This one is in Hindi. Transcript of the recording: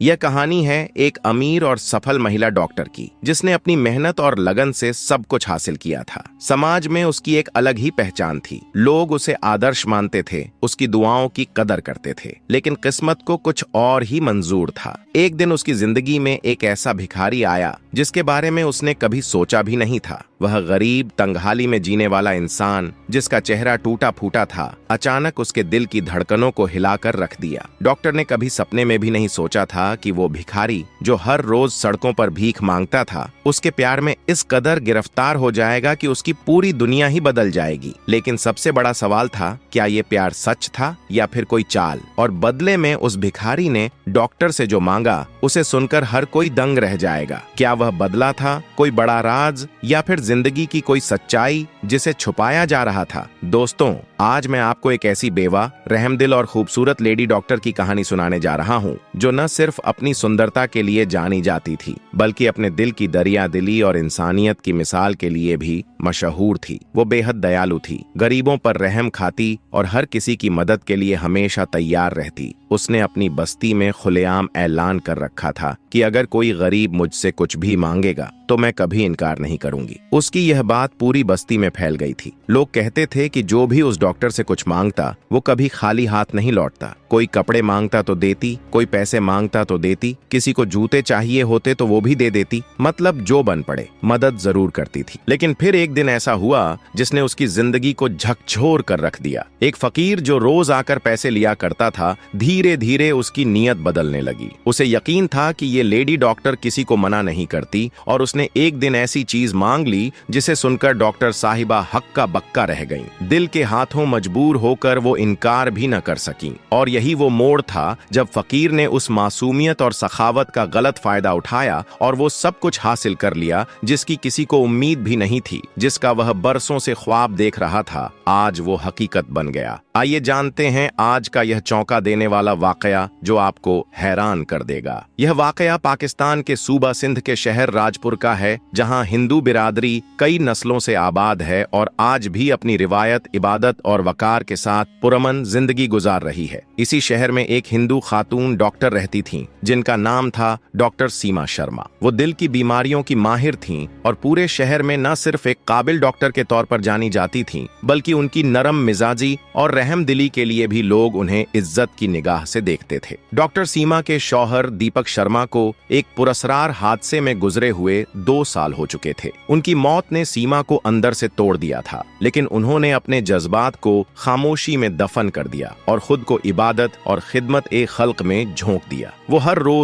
यह कहानी है एक अमीर और सफल महिला डॉक्टर की, जिसने अपनी मेहनत और लगन से सब कुछ हासिल किया था। समाज में उसकी एक अलग ही पहचान थी। लोग उसे आदर्श मानते थे, उसकी दुआओं की कदर करते थे। लेकिन किस्मत को कुछ और ही मंजूर था। एक दिन उसकी जिंदगी में एक ऐसा भिखारी आया जिसके बारे में उसने कभी सोचा भी नहीं था। वह गरीब, तंगहाली में जीने वाला इंसान, जिसका चेहरा टूटा फूटा था, अचानक उसके दिल की धड़कनों को हिलाकर रख दिया। डॉक्टर ने कभी सपने में भी नहीं सोचा था कि वो भिखारी, जो हर रोज सड़कों पर भीख मांगता था, उसके प्यार में इस कदर गिरफ्तार हो जाएगा कि उसकी पूरी दुनिया ही बदल जाएगी। लेकिन सबसे बड़ा सवाल था, क्या ये प्यार सच था या फिर कोई चाल? और बदले में उस भिखारी ने डॉक्टर से जो मांगा, उसे सुनकर हर कोई दंग रह जाएगा। क्या वह बदला था कोई बड़ा राज, या फिर जिंदगी की कोई सच्चाई जिसे छुपाया जा रहा था? दोस्तों, आज मैं आपको एक ऐसी बेवा, रहमदिल और खूबसूरत लेडी डॉक्टर की कहानी सुनाने जा रहा हूँ, जो न सिर्फ अपनी सुंदरता के लिए जानी जाती थी, बल्कि अपने दिल की दरिया दिली और इंसानियत की मिसाल के लिए भी मशहूर थी। वो बेहद दयालु थी, गरीबों पर रहम खाती और हर किसी की मदद के लिए हमेशा तैयार रहती। उसने अपनी बस्ती में खुलेआम ऐलान कर रखा था कि अगर कोई गरीब मुझसे कुछ भी मांगेगा तो मैं कभी इनकार नहीं करूंगी। उसकी यह बात पूरी बस्ती में फैल गई थी। लोग कहते थे कि जो भी उस डॉक्टर से कुछ मांगता, वो कभी खाली हाथ नहीं लौटता। कोई कपड़े मांगता तो देती, कोई पैसे मांगता तो देती, किसी को जूते चाहिए होते तो वो भी दे देती। मतलब जो बन पड़े, मदद जरूर करती थी। लेकिन फिर एक दिन ऐसा हुआ जिसने उसकी जिंदगी को झकझोर कर रख दिया। एक फकीर जो रोज आकर पैसे लिया करता था, धीरे धीरे उसकी नीयत बदलने लगी। उसे यकीन था कि ये लेडी डॉक्टर किसी को मना नहीं करती, और उसने एक दिन ऐसी चीज मांग ली जिसे सुनकर डॉक्टर साहिबा हक्का बक्का रह गईं। दिल के हाथों मजबूर होकर वो इनकार भी न कर सकीं। और यही वो मोड़ था जब फकीर ने उस मासूमियत और सखावत का गलत फायदा उठाया और वो सब कुछ हासिल कर लिया जिसकी किसी को उम्मीद भी नहीं थी। जिसका वह बरसों से ख्वाब देख रहा था, आज वो हकीकत बन गया। आइए जानते हैं आज का यह चौंका देने वाला वाकया, जो आपको हैरान कर देगा। यह वाकया पाकिस्तान के सूबा सिंध के शहर राजपुर का है, जहां हिंदू बिरादरी कई नस्लों से आबाद है और आज भी अपनी रिवायत, इबादत और वकार के साथ पुरअमन जिंदगी गुजार रही है। इसी शहर में एक हिंदू खातून डॉक्टर रहती थीं, जिनका नाम था डॉक्टर सीमा शर्मा। वो दिल की बीमारियों की माहिर थीं और पूरे शहर में न सिर्फ एक काबिल डॉक्टर के तौर पर जानी जाती थीं, बल्कि उनकी नरम मिजाजी और रहमदिली के लिए भी लोग उन्हें इज्जत की निगाह से देखते थे। डॉक्टर सीमा के शौहर दीपक शर्मा को एक पुरस्कार हादसे में गुजरे हुए 2 साल हो चुके थे। उनकी मौत ने सीमा को अंदर से तोड़ दिया था, लेकिन उन्होंने अपने जज्बात को खामोशी में दफन कर दिया और खुद को इबादत और खिदमत ए खल्क में झोंक दिया। वो हर रोज